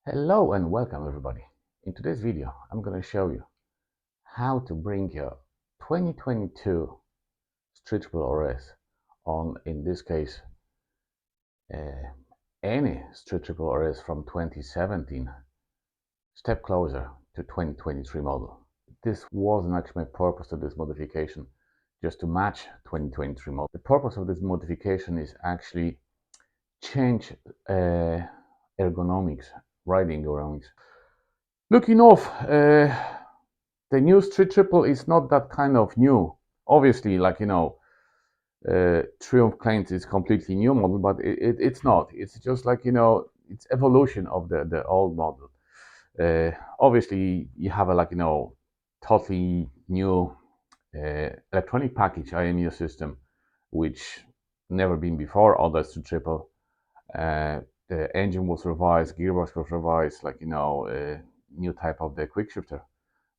Hello and welcome everybody. In today's video, I'm going to show you how to bring your 2022 stretchable OS on, in this case, uh, any stretchable OS from 2017 step closer to 2023 model. This wasn't actually my purpose of this modification, just to match 2023 model. The purpose of this modification is actually change ergonomics, riding ergonomics. Looking off, the new street triple is not that kind of new. Obviously, Triumph claims it's completely new model, but it's not. It's just it's evolution of the old model. Obviously, you have a totally new electronic package IMU system, which never been before on the street triple. The engine was revised, gearbox was revised, new type of the quick shifter.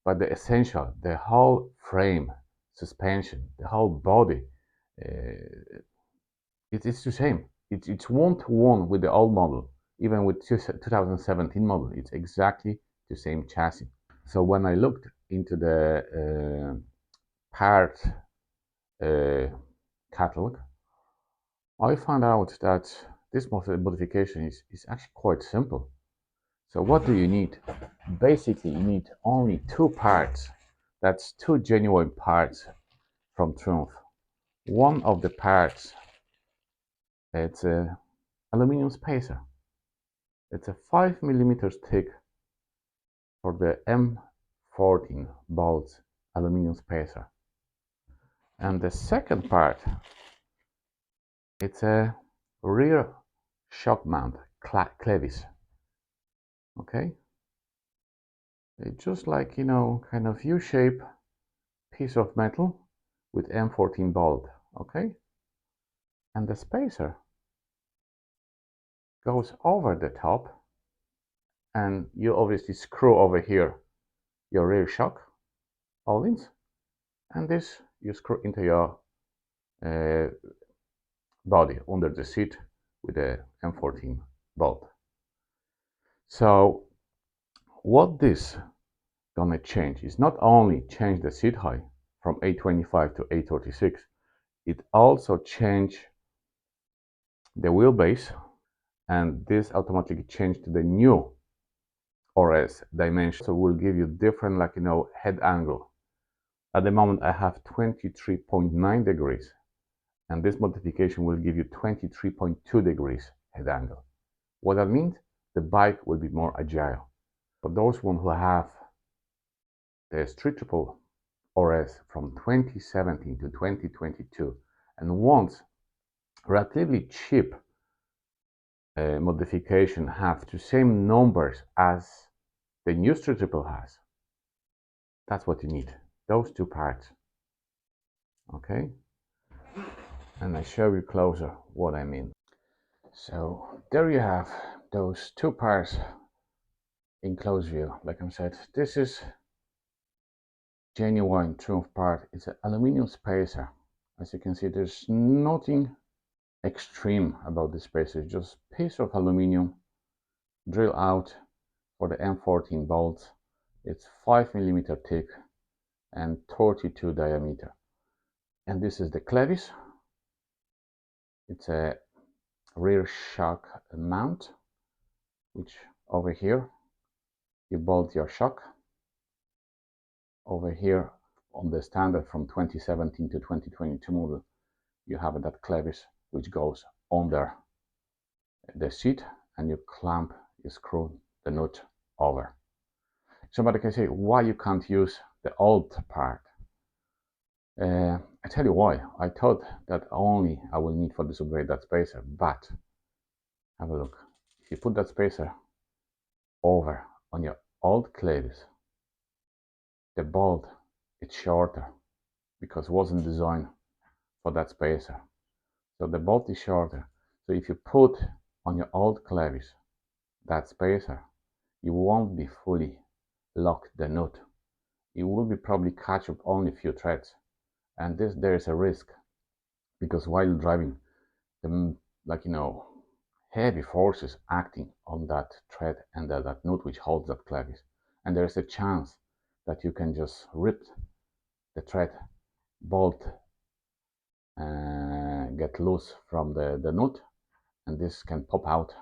But the essential, the whole frame, suspension, the whole body, it's the same. It's one-to-one with the old model, even with 2017 model. It's exactly the same chassis. So when I looked into the part catalog, I found out that this modification is actually quite simple. So what do you need? Basically, you need only two parts. That's two genuine parts from Triumph. One of the parts, it's a aluminum spacer. It's a 5 mm thick for the M14 bolts aluminum spacer. And the second part, it's a rear shock mount clevis. Okay, it's just kind of U-shape piece of metal with M14 bolt. Okay, and the spacer goes over the top, and you obviously screw over here your rear shock holdings, and this you screw into your body under the seat with a M14 bolt. So what this gonna change is not only change the seat height from 825 to 836, it also change the wheelbase, and this automatically changed to the new OS dimension. So will give you different head angle. At the moment I have 23.9 degrees, and this modification will give you 23.2 degrees head angle. What that means, the bike will be more agile. For those one who have the street triple OS from 2017 to 2022 and wants relatively cheap modification have the same numbers as the new street triple has, that's what you need, those two parts. Okay, and I show you closer what I mean. So there you have those two parts in close view. Like I said, this is genuine Triumph part. It's an aluminum spacer. As you can see, there's nothing extreme about this spacer. It's just piece of aluminum drill out for the M14 bolts. It's 5 mm thick and 32 diameter. And this is the clevis. It's a rear shock mount, which over here you bolt your shock. Over here on the standard from 2017 to 2022 model, you have that clevis which goes under the seat, and you clamp, you screw the nut over. Somebody can say why you can't use the old part. I tell you why. I thought that only I will need for this upgrade that spacer, but have a look. If you put that spacer over on your old clevis, the bolt is shorter because it wasn't designed for that spacer. So the bolt is shorter. So if you put on your old clevis that spacer, you won't be fully locked the nut. You will be probably catch up only a few threads, and there is a risk because while driving, the heavy forces acting on that thread and that nut which holds that clevis. And there's a chance that you can just rip the thread, bolt, get loose from the nut, and this can pop out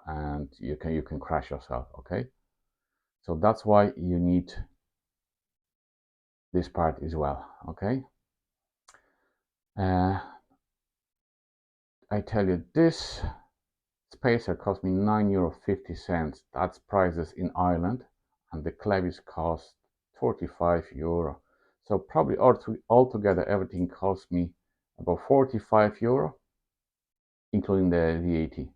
and you can crash yourself. Okay, so that's why you need this part as well. Okay, I tell you, this spacer cost me €9.50. That's prices in Ireland, and the clevis cost €45. So probably altogether everything cost me about €45, including the VAT.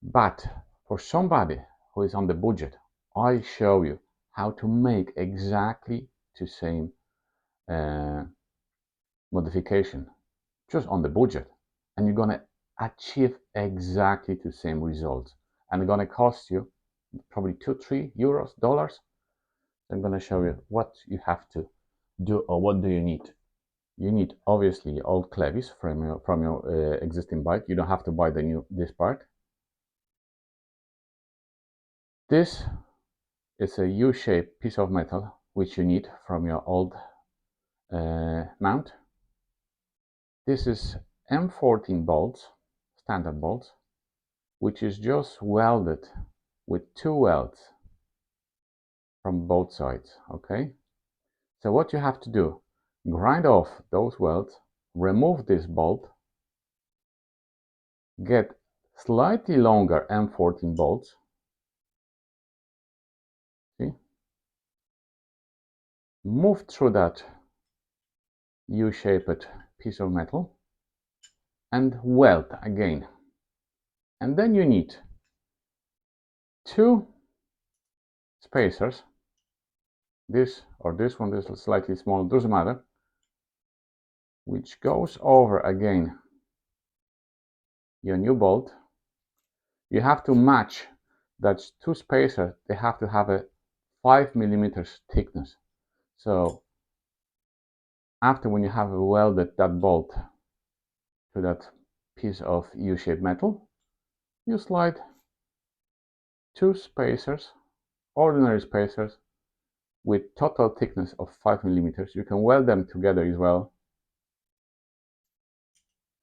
But for somebody who is on the budget, I show you how to make exactly the same modification just on the budget, and you're gonna achieve exactly the same results, and it's gonna cost you probably €2-3 dollars. I'm gonna show you what you have to do, or what do you need. You need obviously old clevis from your existing bike. You don't have to buy this part. This is a U-shaped piece of metal which you need from your old mount. This is M14 bolts, standard bolts, which is just welded with 2 welds from both sides. Okay, so what you have to do, grind off those welds, remove this bolt, get slightly longer M14 bolts, see, move through that U-shaped piece of metal and weld again. And then you need 2 spacers, this or this one, this is slightly smaller, doesn't matter, which goes over again your new bolt. You have to match that 2 spacers, they have to have a 5mm thickness. So after, when you have welded that bolt to that piece of U-shaped metal, you slide 2 spacers, ordinary spacers, with total thickness of 5mm. You can weld them together as well,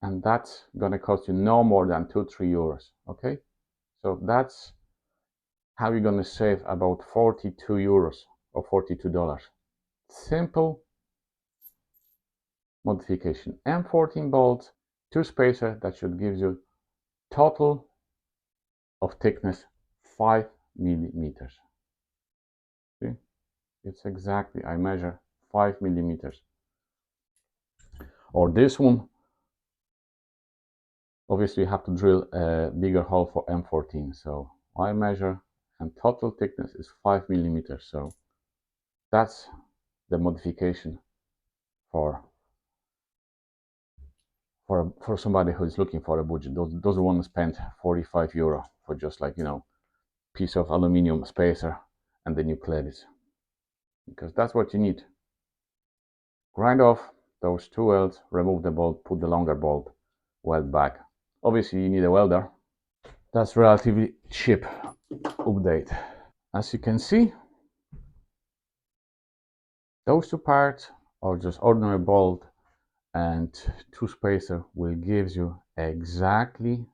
and that's gonna cost you no more than €2-3. Okay, so that's how you're gonna save about €42 or $42. Simple modification. M14 bolts, 2 spacers, that should give you total of thickness 5mm. See, it's exactly, I measure 5mm. Or this one, obviously you have to drill a bigger hole for M14, so I measure, and total thickness is 5mm. So that's the modification for somebody who is looking for a budget, doesn't want to spend €45 for just, like, piece of aluminium spacer and the new clevis, because that's what you need. Grind off those 2 welds, remove the bolt, put the longer bolt, weld back. Obviously you need a welder. That's relatively cheap update. As you can see, those 2 parts are just ordinary bolt and 2 spacer will give you exactly,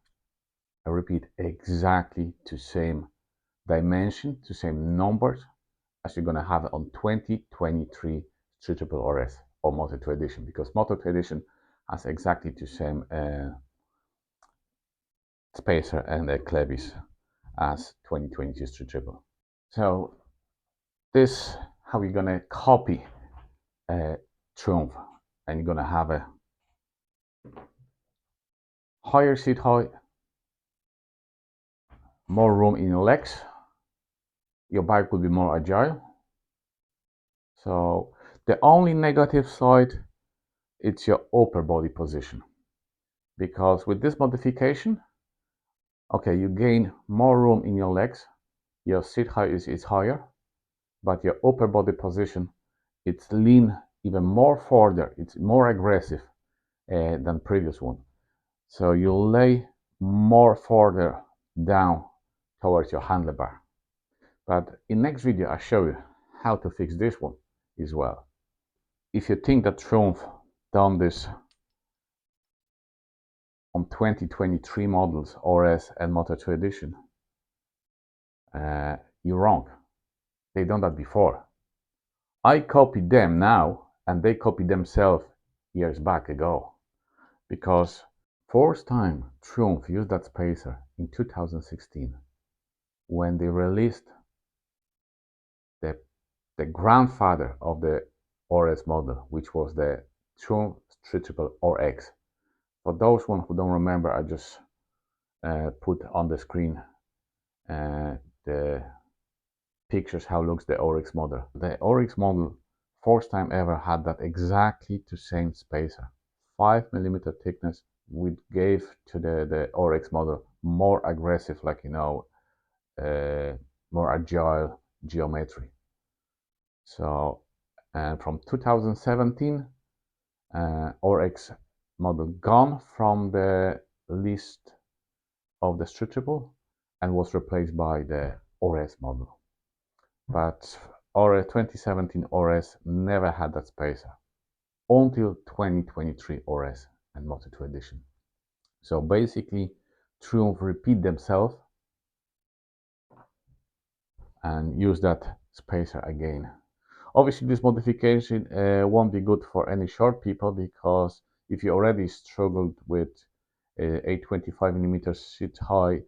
I repeat, exactly the same dimension, the same numbers as you're gonna have on 2023 Street Triple RS or Moto 2 Edition, because Moto 2 Edition has exactly the same spacer and clevis as 2022 Street Triple. So this how you're gonna copy Triumph, and you're gonna have a higher seat height, more room in your legs, your bike will be more agile. So the only negative side, it's your upper body position, because with this modification, okay, you gain more room in your legs, your seat height is higher, but your upper body position, it's lean even more further, it's more aggressive than previous one. So you'll lay more further down towards your handlebar. But in next video, I'll show you how to fix this one as well. If you think that Triumph done this on 2023 models, RS and Moto 2 edition, you're wrong. They done that before. I copied them now, and they copied themselves years back ago, because first time Triumph used that spacer in 2016 when they released the grandfather of the RS model, which was the Triumph Street Triple RX. For those one who don't remember, I just put on the screen the pictures how looks the RX model. The RX model first time ever had that exactly the same spacer, 5mm thickness, which gave to the RX model more aggressive, like more agile geometry. So, and from 2017, RX model gone from the list of the Street Triple and was replaced by the RS model. But our 2017 RS never had that spacer until 2023 RS and Moto 2 edition. So basically, Triumph repeat themselves and use that spacer again. Obviously, this modification won't be good for any short people, because if you already struggled with a 25mm seat high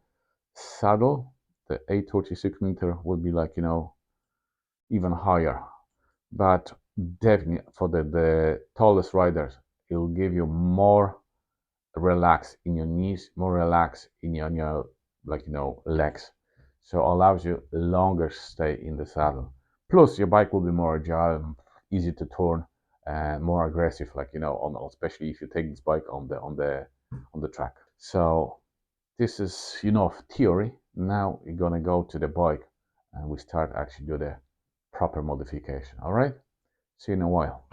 saddle, the 836mm will be like, even higher. But definitely for the tallest riders, it will give you more relax in your knees, more relax in your legs. So allows you longer stay in the saddle. Plus your bike will be more agile, easy to turn, and more aggressive, especially if you take this bike on the track. So this is enough theory. Now we're gonna go to the bike and we start actually do the proper modification. All right, see you in a while.